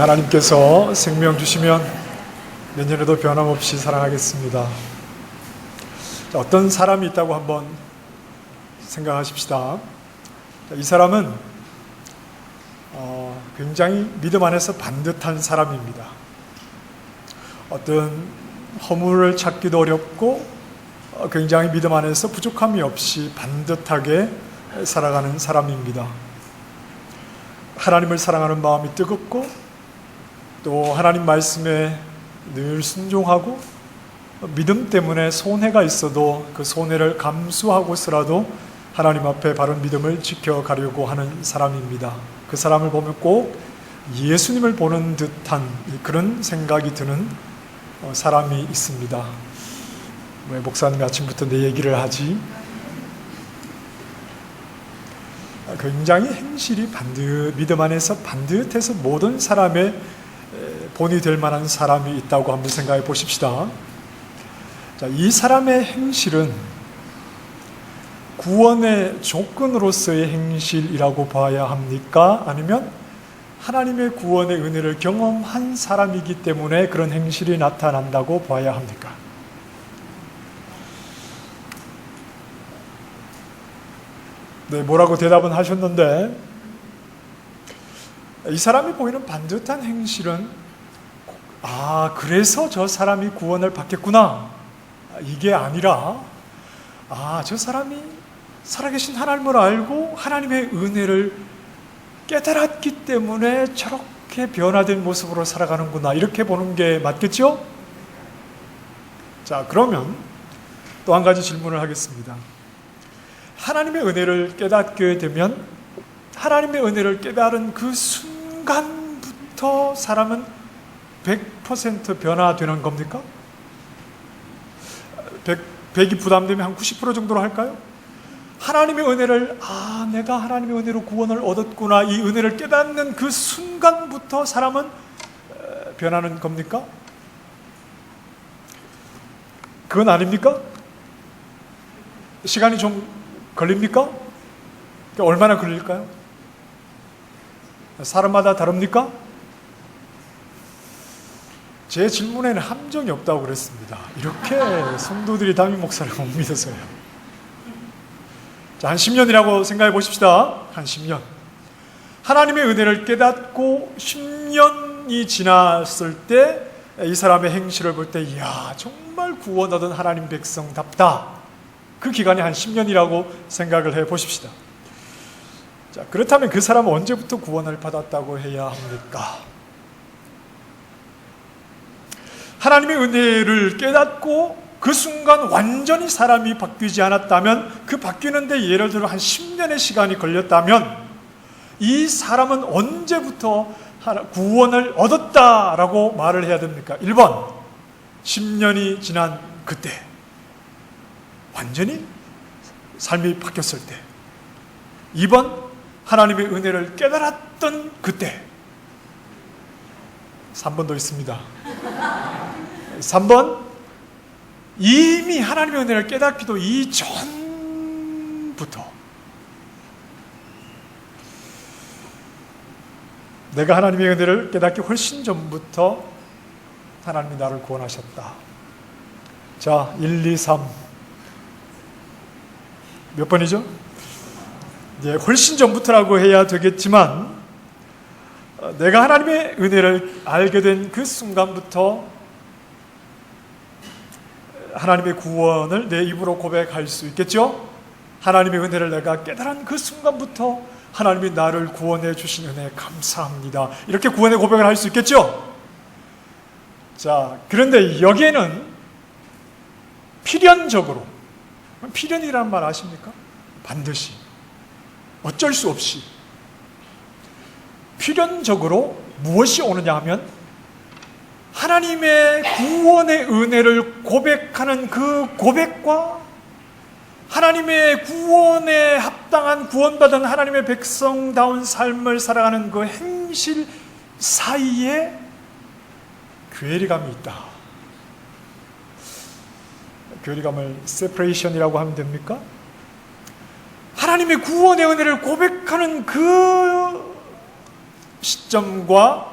하나님께서 생명 주시면 내년에도 변함없이 사랑하겠습니다. 어떤 사람이 있다고 한번 생각하십시다. 이 사람은 굉장히 믿음 안에서 반듯한 사람입니다. 어떤 허물을 찾기도 어렵고 굉장히 믿음 안에서 부족함이 없이 반듯하게 살아가는 사람입니다. 하나님을 사랑하는 마음이 뜨겁고 또 하나님 말씀에 늘 순종하고 믿음 때문에 손해가 있어도 그 손해를 감수하고서라도 하나님 앞에 바른 믿음을 지켜가려고 하는 사람입니다. 그 사람을 보면 꼭 예수님을 보는 듯한 그런 생각이 드는 사람이 있습니다. 왜 목사님이 아침부터 내 얘기를 하지? 굉장히 행실이 믿음 안에서 반듯해서 모든 사람의 본이 될 만한 사람이 있다고 한번 생각해 보십시다. 자, 이 사람의 행실은 구원의 조건으로서의 행실이라고 봐야 합니까? 아니면 하나님의 구원의 은혜를 경험한 사람이기 때문에 그런 행실이 나타난다고 봐야 합니까? 네, 뭐라고 대답은 하셨는데, 이 사람이 보이는 반듯한 행실은 그래서 저 사람이 구원을 받겠구나, 이게 아니라 저 사람이 살아계신 하나님을 알고 하나님의 은혜를 깨달았기 때문에 저렇게 변화된 모습으로 살아가는구나, 이렇게 보는 게 맞겠죠? 자, 그러면 또 한 가지 질문을 하겠습니다. 하나님의 은혜를 깨닫게 되면 하나님의 은혜를 깨달은 그 순간부터 사람은 100% 변화되는 겁니까? 100이 부담되면 한 90% 정도로 할까요? 하나님의 은혜를 내가 하나님의 은혜로 구원을 얻었구나, 이 은혜를 깨닫는 그 순간부터 사람은 변하는 겁니까? 그건 아닙니까? 시간이 좀 걸립니까? 얼마나 걸릴까요? 사람마다 다릅니까? 제 질문에는 함정이 없다고 그랬습니다. 이렇게 성도들이 담임 목사를 못 믿어서요. 자, 한 10년이라고 생각해 보십시다. 한 10년. 하나님의 은혜를 깨닫고 10년이 지났을 때 이 사람의 행실을 볼 때 이야, 정말 구원 얻은 하나님 백성답다. 그 기간이 한 10년이라고 생각을 해 보십시다. 자, 그렇다면 그 사람은 언제부터 구원을 받았다고 해야 합니까? 하나님의 은혜를 깨닫고 그 순간 완전히 사람이 바뀌지 않았다면, 그 바뀌는데 예를 들어 한 10년의 시간이 걸렸다면 이 사람은 언제부터 구원을 얻었다라고 말을 해야 됩니까? 1번, 10년이 지난 그때, 완전히 삶이 바뀌었을 때. 2번, 하나님의 은혜를 깨달았던 그때. 3번도 있습니다. 3번, 이미 하나님의 은혜를 깨닫기도 이전부터 내가 하나님의 은혜를 깨닫기 훨씬 전부터 하나님이 나를 구원하셨다. 자, 1, 2, 3 몇 번이죠? 훨씬 전부터라고 해야 되겠지만 내가 하나님의 은혜를 알게 된 그 순간부터 하나님의 구원을 내 입으로 고백할 수 있겠죠? 하나님의 은혜를 내가 깨달은 그 순간부터 하나님이 나를 구원해 주신 은혜에 감사합니다, 이렇게 구원의 고백을 할 수 있겠죠? 자, 그런데 여기에는 필연적으로, 필연이라는 말 아십니까? 반드시, 어쩔 수 없이 필연적으로 무엇이 오느냐 하면 하나님의 구원의 은혜를 고백하는 그 고백과 하나님의 구원에 합당한, 구원받은 하나님의 백성다운 삶을 살아가는 그 행실 사이에 괴리감이 있다. 괴리감을 separation이라고 하면 됩니까? 하나님의 구원의 은혜를 고백하는 그 시점과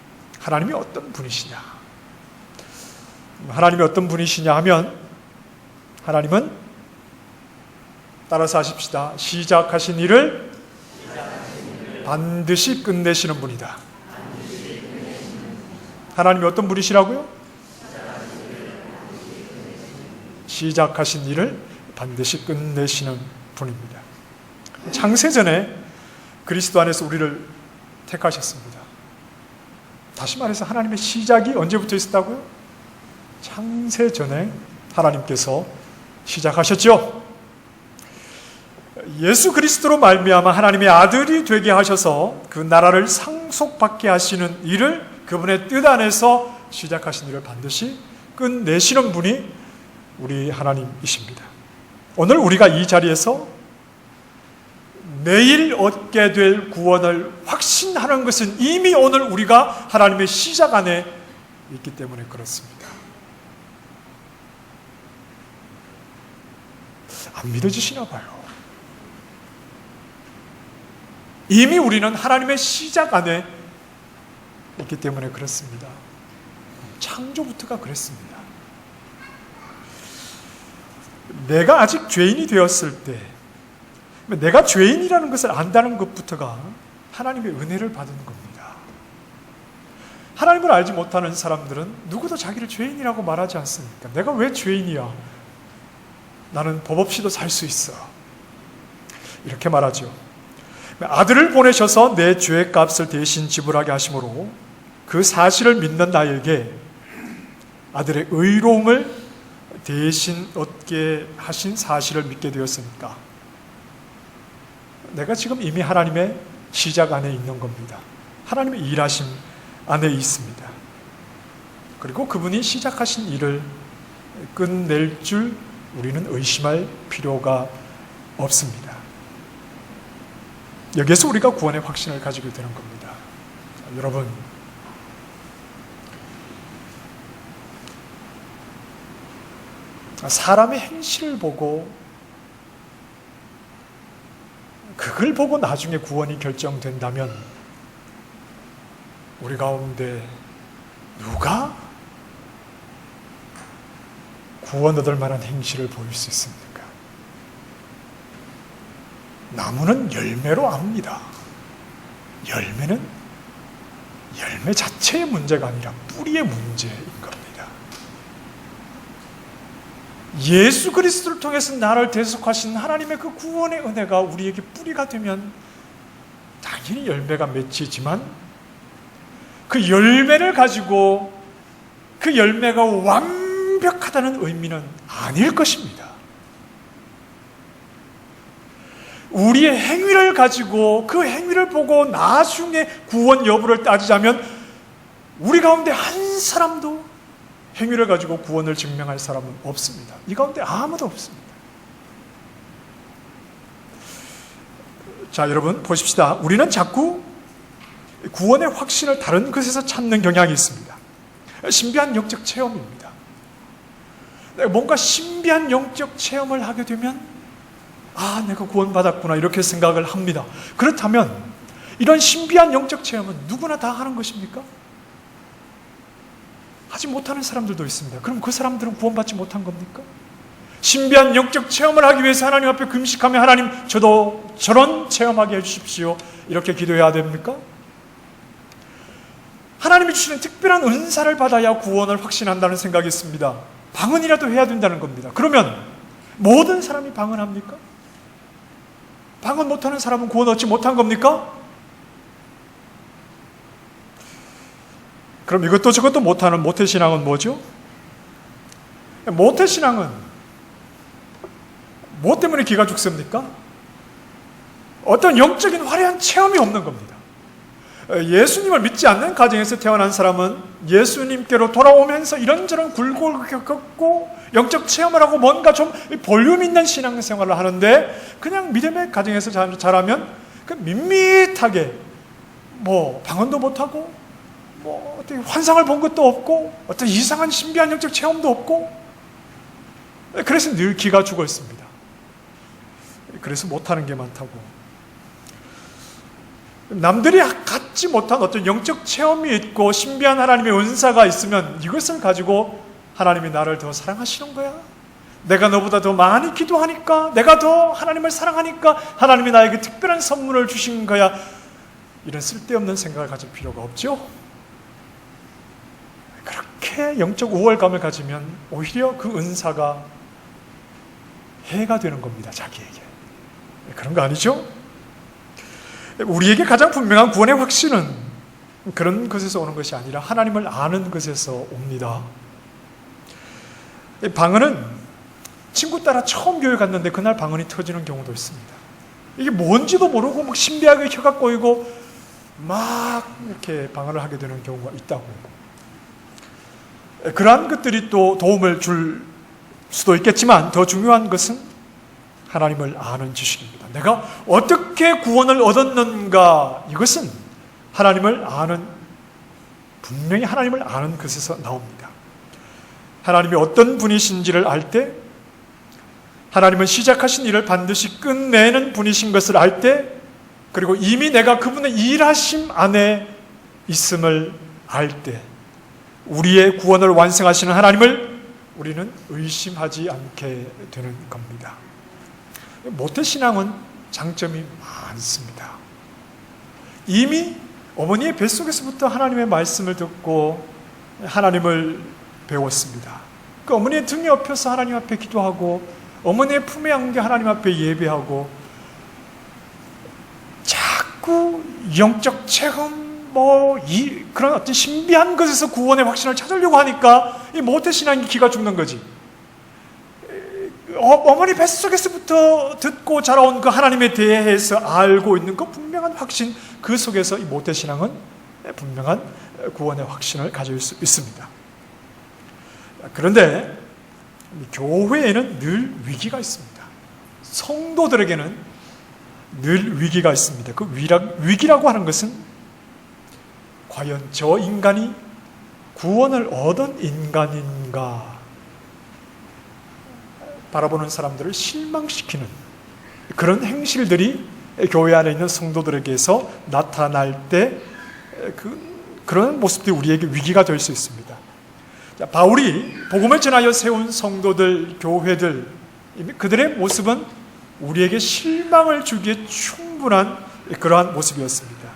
하나님이 어떤 분이시냐? 하나님이 어떤 분이시냐 하면 하나님은 따라서 하십시다. 시작하신 일을 반드시 끝내시는 분이다. 하나님이 어떤 분이시라고요? 시작하신 일을 반드시 끝내시는 분입니다. 창세전에 그리스도 안에서 우리를 택하셨습니다. 다시 말해서 하나님의 시작이 언제부터 있었다고요? 창세전에 하나님께서 시작하셨죠. 예수 그리스도로 말미암아 하나님의 아들이 되게 하셔서 그 나라를 상속받게 하시는 일을 그분의 뜻 안에서 시작하신 일을 반드시 끝내시는 분이 우리 하나님이십니다. 오늘 우리가 이 자리에서 내일 얻게 될 구원을 확신하는 것은 이미 오늘 우리가 하나님의 시작 안에 있기 때문에 그렇습니다. 안 믿어지시나 봐요. 이미 우리는 하나님의 시작 안에 있기 때문에 그렇습니다. 창조부터가 그랬습니다. 내가 아직 죄인이 되었을 때, 내가 죄인이라는 것을 안다는 것부터가 하나님의 은혜를 받은 겁니다. 하나님을 알지 못하는 사람들은 누구도 자기를 죄인이라고 말하지 않습니까? 내가 왜 죄인이야? 나는 법 없이도 살 수 있어. 이렇게 말하죠. 아들을 보내셔서 내 죄의 값을 대신 지불하게 하심으로 그 사실을 믿는 나에게 아들의 의로움을 대신 얻게 하신 사실을 믿게 되었으니까 내가 지금 이미 하나님의 시작 안에 있는 겁니다. 하나님의 일하심 안에 있습니다. 그리고 그분이 시작하신 일을 끝낼 줄 우리는 의심할 필요가 없습니다. 여기에서 우리가 구원의 확신을 가지게 되는 겁니다. 자, 여러분, 사람의 행실을 보고 그걸 보고 나중에 구원이 결정된다면 우리 가운데 누가 구원 얻을 만한 행실을 보일 수 있습니까? 나무는 열매로 압니다. 열매는 열매 자체의 문제가 아니라 뿌리의 문제인 겁니다. 예수 그리스도를 통해서 나를 대속하신 하나님의 그 구원의 은혜가 우리에게 뿌리가 되면 당연히 열매가 맺히지만 그 열매를 가지고 그 열매가 완벽하다는 의미는 아닐 것입니다. 우리의 행위를 가지고 그 행위를 보고 나중에 구원 여부를 따지자면 우리 가운데 한 사람도 행위를 가지고 구원을 증명할 사람은 없습니다. 이 가운데 아무도 없습니다. 자, 여러분 보십시다. 우리는 자꾸 구원의 확신을 다른 것에서 찾는 경향이 있습니다. 신비한 영적 체험입니다. 뭔가 신비한 영적 체험을 하게 되면 아, 내가 구원받았구나 이렇게 생각을 합니다. 그렇다면 이런 신비한 영적 체험은 누구나 다 하는 것입니까? 하지 못하는 사람들도 있습니다. 그럼 그 사람들은 구원받지 못한 겁니까? 신비한 영적 체험을 하기 위해서 하나님 앞에 금식하며 하나님 저도 저런 체험하게 해주십시오 이렇게 기도해야 됩니까? 하나님이 주시는 특별한 은사를 받아야 구원을 확신한다는 생각이 있습니다. 방언이라도 해야 된다는 겁니다. 그러면 모든 사람이 방언합니까? 방언 못하는 사람은 구원 얻지 못한 겁니까? 그럼 이것도 저것도 못하는 모태신앙은 뭐죠? 모태신앙은 뭐 때문에 기가 죽습니까? 어떤 영적인 화려한 체험이 없는 겁니다. 예수님을 믿지 않는 가정에서 태어난 사람은 예수님께로 돌아오면서 이런저런 굴곡을 겪고 영적 체험을 하고 뭔가 좀 볼륨 있는 신앙생활을 하는데 그냥 믿음의 가정에서 자라면 그 밋밋하게 뭐 방언도 못하고 뭐 어떻게 환상을 본 것도 없고 어떤 이상한 신비한 영적 체험도 없고 그래서 늘 기가 죽어 있습니다. 그래서 못하는 게 많다고. 남들이 갖지 못한 어떤 영적 체험이 있고 신비한 하나님의 은사가 있으면 이것을 가지고 하나님이 나를 더 사랑하시는 거야. 내가 너보다 더 많이 기도하니까, 내가 더 하나님을 사랑하니까 하나님이 나에게 특별한 선물을 주신 거야. 이런 쓸데없는 생각을 가질 필요가 없죠. 그렇게 영적 우월감을 가지면 오히려 그 은사가 해가 되는 겁니다, 자기에게. 그런 거 아니죠? 우리에게 가장 분명한 구원의 확신은 그런 것에서 오는 것이 아니라 하나님을 아는 것에서 옵니다. 방언은 친구 따라 처음 교회 갔는데 그날 방언이 터지는 경우도 있습니다. 이게 뭔지도 모르고 막 신비하게 혀가 꼬이고 막 이렇게 방언을 하게 되는 경우가 있다고. 그러한 것들이 또 도움을 줄 수도 있겠지만 더 중요한 것은 하나님을 아는 지식입니다. 내가 어떻게 구원을 얻었는가, 이것은 하나님을 아는, 분명히 하나님을 아는 것에서 나옵니다. 하나님이 어떤 분이신지를 알 때, 하나님은 시작하신 일을 반드시 끝내는 분이신 것을 알 때, 그리고 이미 내가 그분의 일하심 안에 있음을 알 때, 우리의 구원을 완성하시는 하나님을 우리는 의심하지 않게 되는 겁니다. 모태신앙은 장점이 많습니다. 이미 어머니의 뱃속에서부터 하나님의 말씀을 듣고 하나님을 배웠습니다. 그 어머니의 등에 엎여서 하나님 앞에 기도하고, 어머니의 품에 안겨 하나님 앞에 예배하고, 자꾸 영적 체험 그런 어떤 신비한 것에서 구원의 확신을 찾으려고 하니까 이 모태신앙이 기가 죽는 거지. 어머니 뱃속에서부터 듣고 자라온 그 하나님에 대해서 알고 있는 그 분명한 확신, 그 속에서 이 모태신앙은 분명한 구원의 확신을 가질 수 있습니다. 그런데 교회에는 늘 위기가 있습니다. 성도들에게는 늘 위기가 있습니다. 그 위기라고 하는 것은 과연 저 인간이 구원을 얻은 인간인가 바라보는 사람들을 실망시키는 그런 행실들이 교회 안에 있는 성도들에게서 나타날 때 그런 모습들이 우리에게 위기가 될 수 있습니다. 바울이 복음을 전하여 세운 성도들, 교회들, 그들의 모습은 우리에게 실망을 주기에 충분한 그러한 모습이었습니다.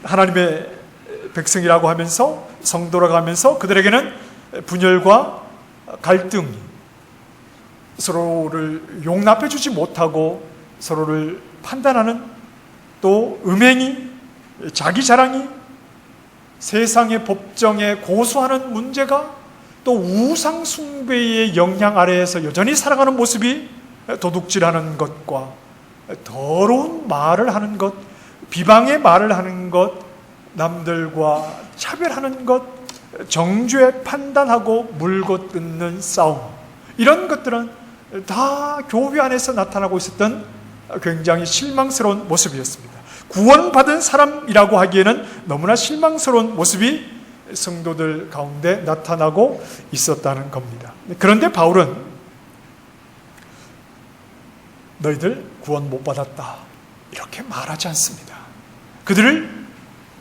하나님의 백성이라고 하면서, 성도라고 하면서 그들에게는 분열과 갈등이, 서로를 용납해 주지 못하고 서로를 판단하는, 또 음행이, 자기 자랑이, 세상의 법정에 고소하는 문제가, 또 우상 숭배의 영향 아래에서 여전히 살아가는 모습이 도둑질하는 것과 더러운 말을 하는 것, 비방의 말을 하는 것, 남들과 차별하는 것, 정죄 판단하고 물고 뜯는 싸움, 이런 것들은 다 교회 안에서 나타나고 있었던 굉장히 실망스러운 모습이었습니다. 구원받은 사람이라고 하기에는 너무나 실망스러운 모습이 성도들 가운데 나타나고 있었다는 겁니다. 그런데 바울은 너희들 구원 못 받았다, 이렇게 말하지 않습니다. 그들을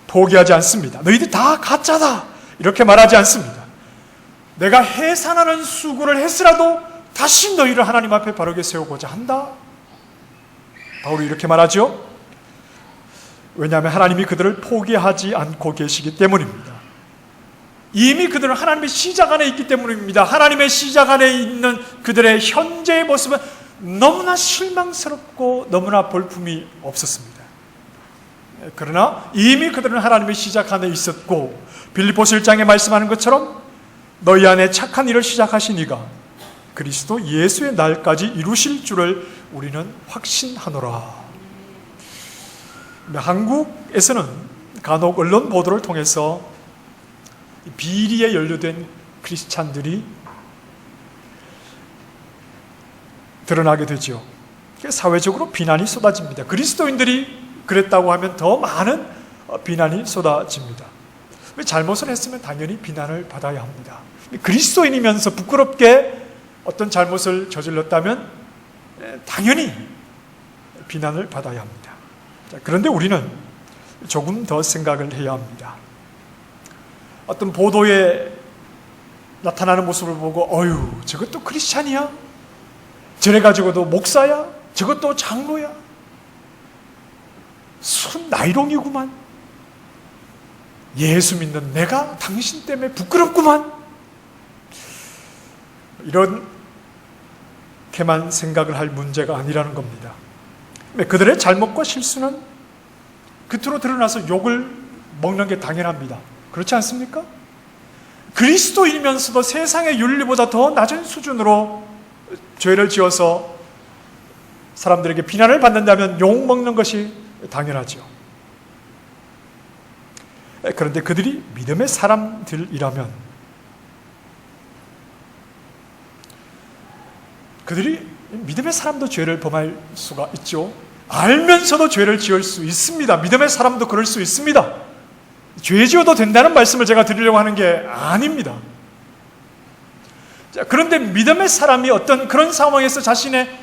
포기하지 않습니다. 너희들 다 가짜다, 이렇게 말하지 않습니다. 내가 해산하는 수고를 했으라도 다시 너희를 하나님 앞에 바르게 세우고자 한다, 바울이 이렇게 말하죠. 왜냐하면 하나님이 그들을 포기하지 않고 계시기 때문입니다. 이미 그들은 하나님의 시작 안에 있기 때문입니다. 하나님의 시작 안에 있는 그들의 현재의 모습은 너무나 실망스럽고 너무나 볼품이 없었습니다. 그러나 이미 그들은 하나님의 시작 안에 있었고, 빌립보서 1장에 말씀하는 것처럼 너희 안에 착한 일을 시작하신 이가 그리스도 예수의 날까지 이루실 줄을 우리는 확신하노라. 한국에서는 간혹 언론 보도를 통해서 비리에 연루된 크리스찬들이 드러나게 되죠. 사회적으로 비난이 쏟아집니다. 그리스도인들이 그랬다고 하면 더 많은 비난이 쏟아집니다. 잘못을 했으면 당연히 비난을 받아야 합니다. 그리스도인이면서 부끄럽게 어떤 잘못을 저질렀다면 당연히 비난을 받아야 합니다. 그런데 우리는 조금 더 생각을 해야 합니다. 어떤 보도에 나타나는 모습을 보고 어휴, 저것도 크리스찬이야? 저래가지고도 목사야? 저것도 장로야? 순 나이롱이구만. 예수 믿는 내가 당신 때문에 부끄럽구만. 이렇게만 생각을 할 문제가 아니라는 겁니다. 그들의 잘못과 실수는 겉으로 드러나서 욕을 먹는 게 당연합니다. 그렇지 않습니까? 그리스도인이면서도 세상의 윤리보다 더 낮은 수준으로 죄를 지어서 사람들에게 비난을 받는다면 욕 먹는 것이 당연하죠. 그런데 그들이 믿음의 사람들이라면 그들이 믿음의 사람도 죄를 범할 수가 있죠. 알면서도 죄를 지을 수 있습니다. 믿음의 사람도 그럴 수 있습니다. 죄 지어도 된다는 말씀을 제가 드리려고 하는 게 아닙니다. 자, 그런데 믿음의 사람이 어떤 그런 상황에서 자신의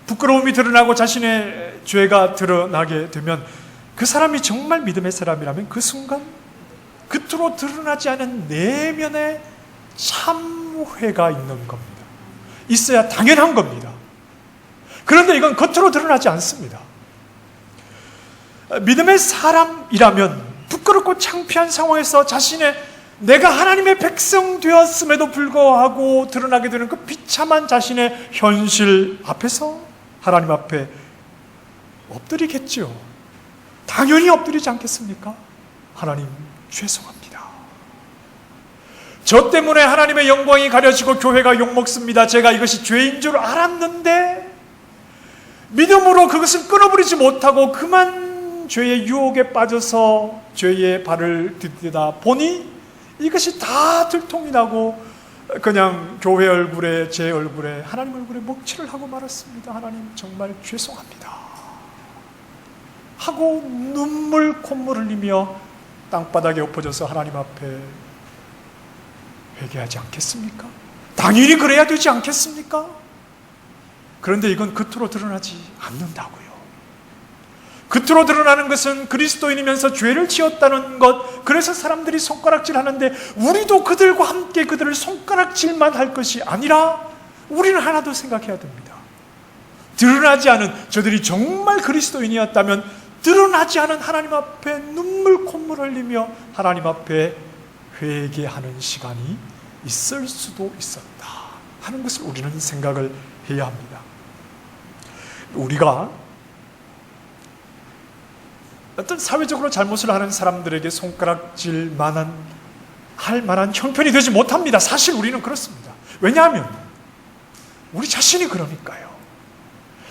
부끄러움이 드러나고 자신의 죄가 드러나게 되면 그 사람이 정말 믿음의 사람이라면 그 순간 겉으로 드러나지 않은 내면의 참회가 있는 겁니다. 있어야 당연한 겁니다. 그런데 이건 겉으로 드러나지 않습니다. 믿음의 사람이라면 부끄럽고 창피한 상황에서 내가 하나님의 백성 되었음에도 불구하고 드러나게 되는 그 비참한 자신의 현실 앞에서 하나님 앞에 엎드리겠죠. 당연히 엎드리지 않겠습니까? 하나님, 죄송합니다. 저 때문에 하나님의 영광이 가려지고 교회가 욕먹습니다. 제가 이것이 죄인 줄 알았는데 믿음으로 그것을 끊어버리지 못하고 그만 죄의 유혹에 빠져서 죄의 발을 디디다 보니 이것이 다 들통이 나고 그냥 교회 얼굴에 제 얼굴에 하나님 얼굴에 먹칠을 하고 말았습니다. 하나님 정말 죄송합니다 하고 눈물 콧물 흘리며 땅바닥에 엎어져서 하나님 앞에 회개하지 않겠습니까? 당연히 그래야 되지 않겠습니까? 그런데 이건 겉으로 드러나지 않는다고요. 겉으로 드러나는 것은 그리스도인이면서 죄를 지었다는 것, 그래서 사람들이 손가락질 하는데 우리도 그들과 함께 그들을 손가락질만 할 것이 아니라 우리는 하나 더 생각해야 됩니다. 드러나지 않은, 저들이 정말 그리스도인이었다면 드러나지 않은 하나님 앞에 눈물 콧물 흘리며 하나님 앞에 회개하는 시간이 있을 수도 있었다 하는 것을 우리는 생각을 해야 합니다. 우리가 어떤 사회적으로 잘못을 하는 사람들에게 손가락질 할 만한 형편이 되지 못합니다. 사실 우리는 그렇습니다. 왜냐하면 우리 자신이 그러니까요.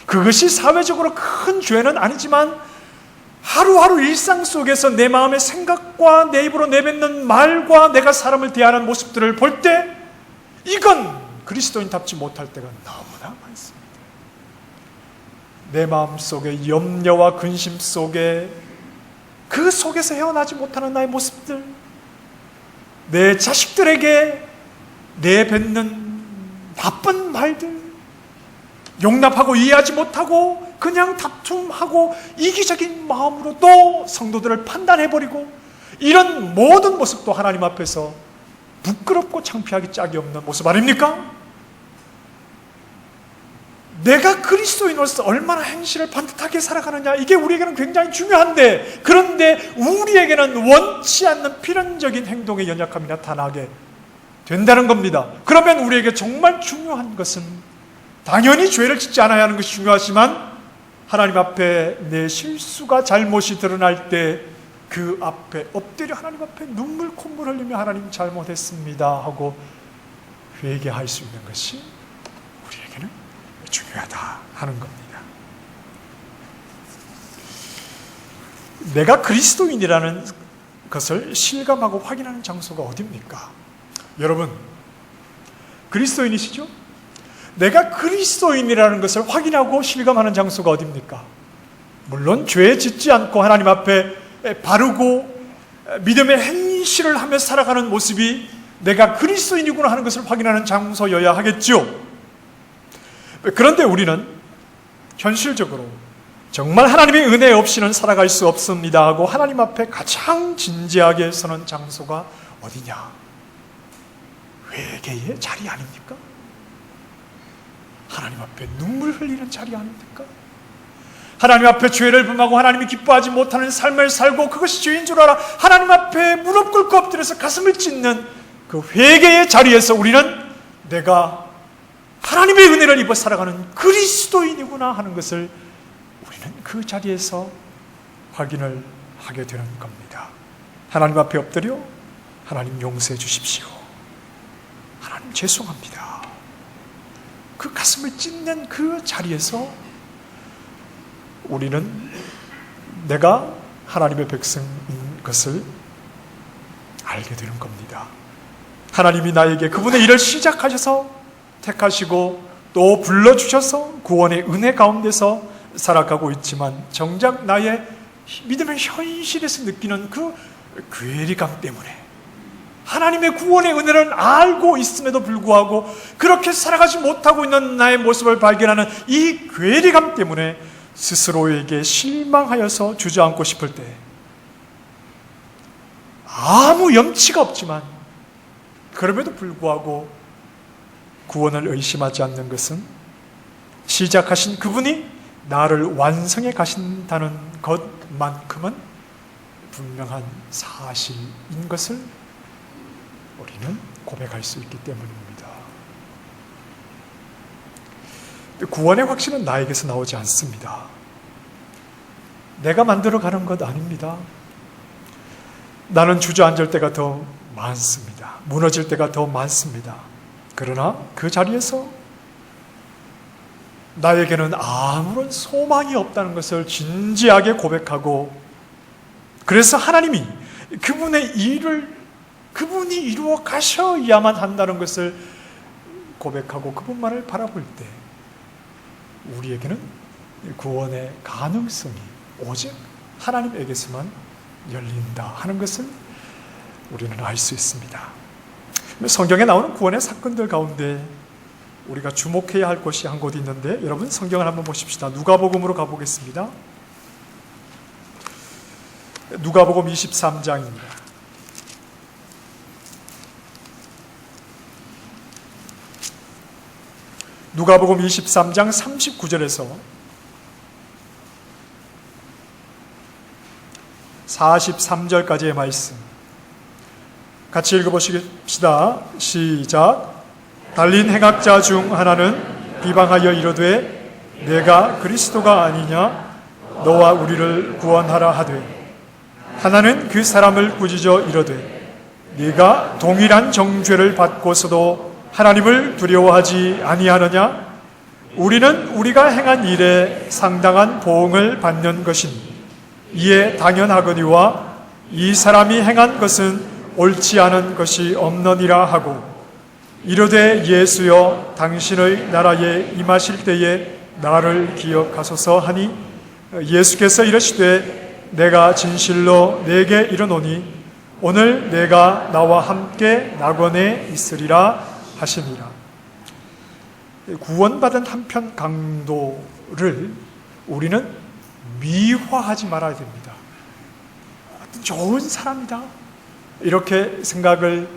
그것이 사회적으로 큰 죄는 아니지만 하루하루 일상 속에서 내 마음의 생각과 내 입으로 내뱉는 말과 내가 사람을 대하는 모습들을 볼 때 이건 그리스도인답지 못할 때가 너무나 많습니다. 내 마음속에 염려와 근심 속에 그 속에서 헤어나지 못하는 나의 모습들, 내 자식들에게 내뱉는 나쁜 말들, 용납하고 이해하지 못하고 그냥 다툼하고 이기적인 마음으로 또 성도들을 판단해버리고 이런 모든 모습도 하나님 앞에서 부끄럽고 창피하기 짝이 없는 모습 아닙니까? 내가 그리스도인으로서 얼마나 행실을 반듯하게 살아가느냐, 이게 우리에게는 굉장히 중요한데, 그런데 우리에게는 원치 않는 필연적인 행동의 연약함이 나타나게 된다는 겁니다. 그러면 우리에게 정말 중요한 것은 당연히 죄를 짓지 않아야 하는 것이 중요하지만 하나님 앞에 내 실수가 잘못이 드러날 때 그 앞에 엎드려 하나님 앞에 눈물 콧물 흘리며 하나님 잘못했습니다 하고 회개할 수 있는 것이 우리에게는 중요하다 하는 겁니다. 내가 그리스도인이라는 것을 실감하고 확인하는 장소가 어디입니까? 여러분, 그리스도인이시죠? 내가 그리스도인이라는 것을 확인하고 실감하는 장소가 어디입니까? 물론 죄 짓지 않고 하나님 앞에 바르고 믿음의 행실을 하며 살아가는 모습이 내가 그리스도인이구나 하는 것을 확인하는 장소여야 하겠죠. 그런데 우리는 현실적으로 정말 하나님의 은혜 없이는 살아갈 수 없습니다 하고 하나님 앞에 가장 진지하게 서는 장소가 어디냐? 회개의 자리 아닙니까? 하나님 앞에 눈물 흘리는 자리 아닙니까? 하나님 앞에 죄를 범하고 하나님이 기뻐하지 못하는 삶을 살고 그것이 죄인 줄 알아 하나님 앞에 무릎 꿇고 엎드려서 가슴을 찢는 그 회개의 자리에서 우리는 내가 하나님의 은혜를 입어 살아가는 그리스도인이구나 하는 것을 우리는 그 자리에서 확인을 하게 되는 겁니다. 하나님 앞에 엎드려 하나님 용서해 주십시오. 하나님 죄송합니다. 그 가슴을 찢는 그 자리에서 우리는 내가 하나님의 백성인 것을 알게 되는 겁니다. 하나님이 나에게 그분의 일을 시작하셔서 택하시고 또 불러주셔서 구원의 은혜 가운데서 살아가고 있지만 정작 나의 믿음의 현실에서 느끼는 그 괴리감 때문에 하나님의 구원의 은혜를 알고 있음에도 불구하고 그렇게 살아가지 못하고 있는 나의 모습을 발견하는 이 괴리감 때문에 스스로에게 실망하여서 주저앉고 싶을 때 아무 염치가 없지만 그럼에도 불구하고 구원을 의심하지 않는 것은 시작하신 그분이 나를 완성해 가신다는 것만큼은 분명한 사실인 것을 우리는 고백할 수 있기 때문입니다. 구원의 확신은 나에게서 나오지 않습니다. 내가 만들어가는 것 아닙니다. 나는 주저앉을 때가 더 많습니다. 무너질 때가 더 많습니다. 그러나 그 자리에서 나에게는 아무런 소망이 없다는 것을 진지하게 고백하고 그래서 하나님이 그분의 일을 그분이 이루어 가셔야만 한다는 것을 고백하고 그분만을 바라볼 때 우리에게는 구원의 가능성이 오직 하나님에게서만 열린다 하는 것을 우리는 알 수 있습니다. 성경에 나오는 구원의 사건들 가운데 우리가 주목해야 할 곳이 한 곳이 있는데 여러분 성경을 한번 보십시다. 누가복음으로 가보겠습니다. 누가복음 23장입니다. 누가복음 23장 39절에서 43절까지의 말씀 같이 읽어보시겠습니다. 시작. 달린 행악자 중 하나는 비방하여 이르되 내가 그리스도가 아니냐 너와 우리를 구원하라 하되 하나는 그 사람을 꾸짖어 이르되 네가 동일한 정죄를 받고서도 하나님을 두려워하지 아니하느냐? 우리는 우리가 행한 일에 상당한 보응을 받는 것이니 이에 당연하거니와 이 사람이 행한 것은 옳지 않은 것이 없느니라 하고 이르되 예수여 당신의 나라에 임하실 때에 나를 기억하소서 하니 예수께서 이르시되 내가 진실로 내게 이르노니 오늘 내가 나와 함께 낙원에 있으리라 하시니라. 구원받은 한편 강도를 우리는 미화하지 말아야 됩니다. 좋은 사람이다 이렇게 생각을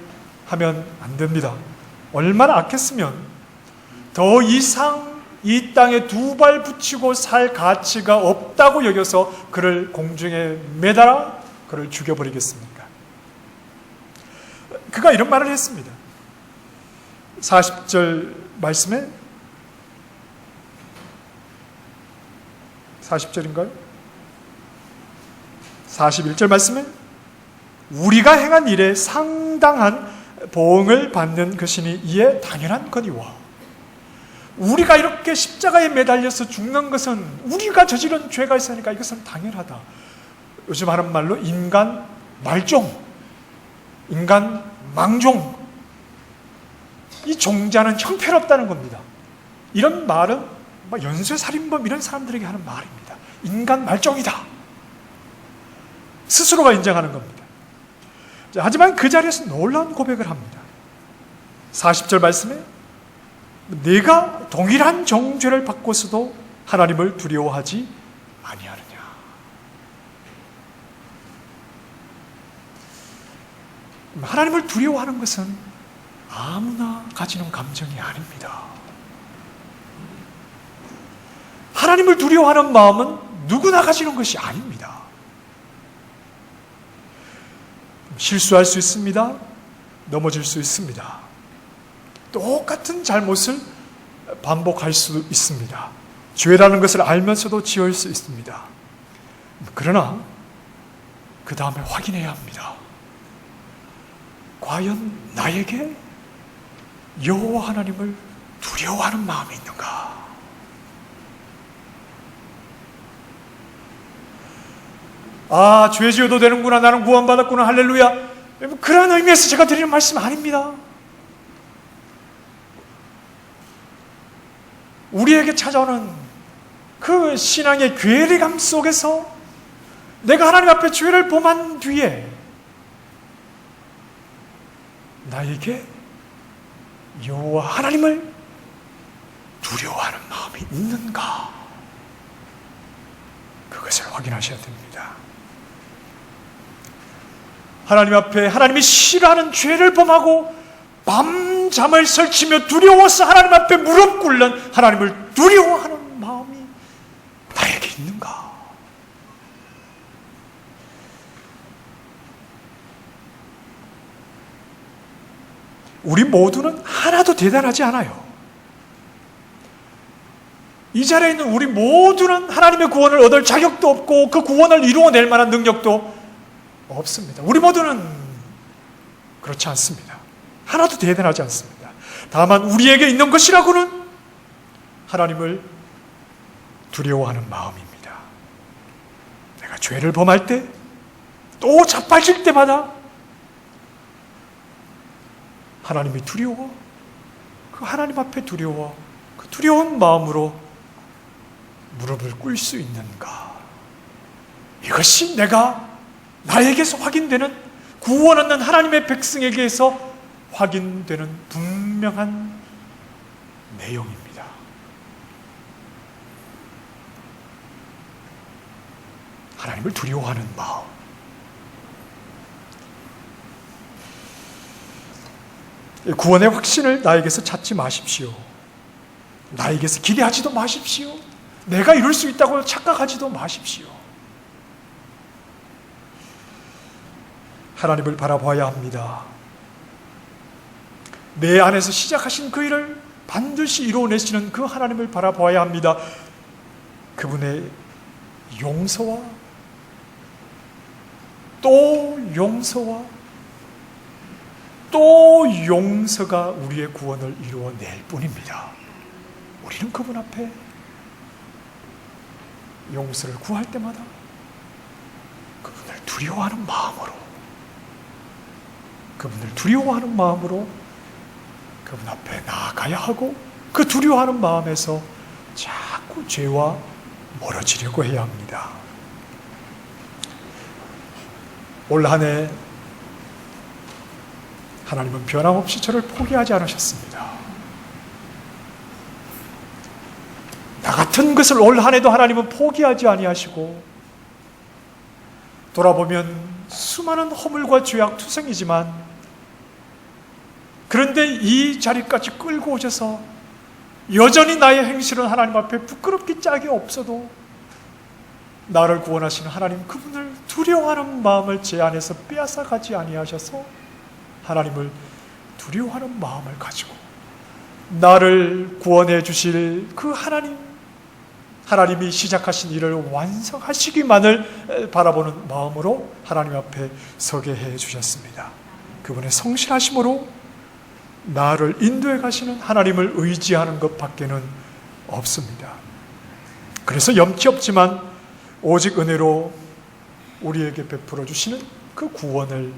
하면 안 됩니다. 얼마나 악했으면 더 이상 이 땅에 두 발 붙이고 살 가치가 없다고 여겨서 그를 공중에 매달아 그를 죽여버리겠습니까? 그가 이런 말을 했습니다. 40절 말씀에 40절인가요? 41절 말씀에 우리가 행한 일에 상당한 보응을 받는 것이니 이에 당연한 거니와 우리가 이렇게 십자가에 매달려서 죽는 것은 우리가 저지른 죄가 있으니까 이것은 당연하다. 요즘 하는 말로 인간 말종, 인간 망종, 이 종자는 형편없다는 겁니다. 이런 말은 연쇄살인범 이런 사람들에게 하는 말입니다. 인간 말종이다. 스스로가 인정하는 겁니다. 자, 하지만 그 자리에서 놀라운 고백을 합니다. 40절 말씀에 내가 동일한 정죄를 받고서도 하나님을 두려워하지 아니하느냐. 하나님을 두려워하는 것은 아무나 가지는 감정이 아닙니다. 하나님을 두려워하는 마음은 누구나 가지는 것이 아닙니다. 실수할 수 있습니다. 넘어질 수 있습니다. 똑같은 잘못을 반복할 수 있습니다. 죄라는 것을 알면서도 지을 수 있습니다. 그러나 그 다음에 확인해야 합니다. 과연 나에게 여호와 하나님을 두려워하는 마음이 있는가? 아, 죄 지어도 되는구나, 나는 구원받았구나, 할렐루야. 그런 의미에서 제가 드리는 말씀 아닙니다. 우리에게 찾아오는 그 신앙의 괴리감 속에서 내가 하나님 앞에 죄를 범한 뒤에 나에게 여호와 하나님을 두려워하는 마음이 있는가? 그것을 확인하셔야 됩니다. 하나님 앞에 하나님이 싫어하는 죄를 범하고 밤잠을 설치며 두려워서 하나님 앞에 무릎 꿇는 하나님을 두려워하는 마음이 나에게 있는가? 우리 모두는 하나도 대단하지 않아요. 이 자리에 있는 우리 모두는 하나님의 구원을 얻을 자격도 없고 그 구원을 이루어낼 만한 능력도 없습니다. 우리 모두는 그렇지 않습니다. 하나도 대단하지 않습니다. 다만 우리에게 있는 것이라고는 하나님을 두려워하는 마음입니다. 내가 죄를 범할 때, 또 자빠질 때마다 하나님이 두려워, 그 하나님 앞에 두려워, 그 두려운 마음으로 무릎을 꿇을 수 있는가? 이것이 나에게서 확인되는, 구원 얻는 하나님의 백성에게서 확인되는 분명한 내용입니다. 하나님을 두려워하는 마음. 구원의 확신을 나에게서 찾지 마십시오. 나에게서 기대하지도 마십시오. 내가 이룰 수 있다고 착각하지도 마십시오. 하나님을 바라봐야 합니다. 내 안에서 시작하신 그 일을 반드시 이루어내시는 그 하나님을 바라봐야 합니다. 그분의 용서와 또 용서와 또 용서가 우리의 구원을 이루어낼 뿐입니다. 우리는 그분 앞에 용서를 구할 때마다 그분을 두려워하는 마음으로 그분 앞에 나아가야 하고, 그 두려워하는 마음에서 자꾸 죄와 멀어지려고 해야 합니다. 올 한 해 하나님은 변함없이 저를 포기하지 않으셨습니다. 나 같은 것을 올 한 해도 하나님은 포기하지 아니하시고, 돌아보면 수많은 허물과 죄악 투성이지만, 그런데 이 자리까지 끌고 오셔서 여전히 나의 행실은 하나님 앞에 부끄럽기 짝이 없어도 나를 구원하시는 하나님, 그분을 두려워하는 마음을 제 안에서 빼앗아가지 아니하셔서 하나님을 두려워하는 마음을 가지고 나를 구원해 주실 그 하나님이 시작하신 일을 완성하시기만을 바라보는 마음으로 하나님 앞에 서게 해 주셨습니다. 그분의 성실하심으로 나를 인도해 가시는 하나님을 의지하는 것밖에는 없습니다. 그래서 염치 없지만 오직 은혜로 우리에게 베풀어 주시는 그 구원을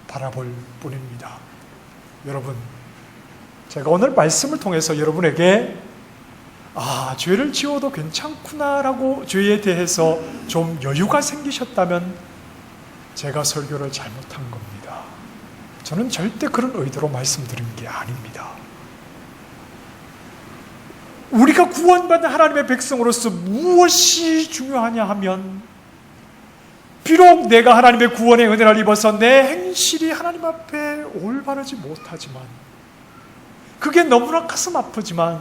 바라볼 뿐입니다. 여러분, 제가 오늘 말씀을 통해서 여러분에게 죄를 지어도 괜찮구나라고 죄에 대해서 좀 여유가 생기셨다면 제가 설교를 잘못한 겁니다. 저는 절대 그런 의도로 말씀드린 게 아닙니다. 우리가 구원받은 하나님의 백성으로서 무엇이 중요하냐 하면, 비록 내가 하나님의 구원의 은혜를 입어서 내 행실이 하나님 앞에 올바르지 못하지만, 그게 너무나 가슴 아프지만,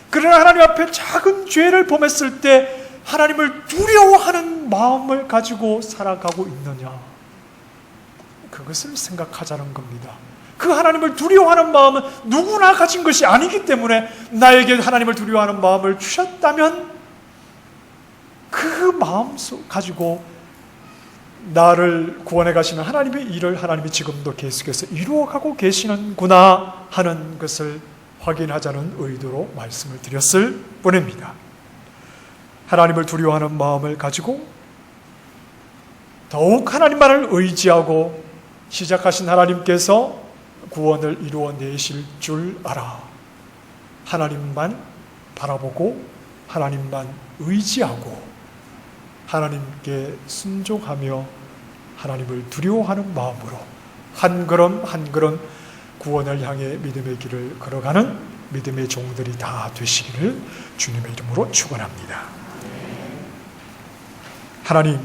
그러나 하나님 앞에 작은 죄를 범했을 때 하나님을 두려워하는 마음을 가지고 살아가고 있느냐, 그것을 생각하자는 겁니다. 그 하나님을 두려워하는 마음은 누구나 가진 것이 아니기 때문에, 나에게 하나님을 두려워하는 마음을 주셨다면 그 마음 가지고 나를 구원해 가시는 하나님의 일을 하나님이 지금도 계속해서 이루어가고 계시는구나 하는 것을 확인하자는 의도로 말씀을 드렸을 뿐입니다. 하나님을 두려워하는 마음을 가지고 더욱 하나님만을 의지하고 시작하신 하나님께서 구원을 이루어내실 줄 알아. 하나님만 바라보고 하나님만 의지하고 하나님께 순종하며 하나님을 두려워하는 마음으로 한 걸음 한 걸음 구원을 향해 믿음의 길을 걸어가는 믿음의 종들이 다 되시기를 주님의 이름으로 축원합니다. 하나님,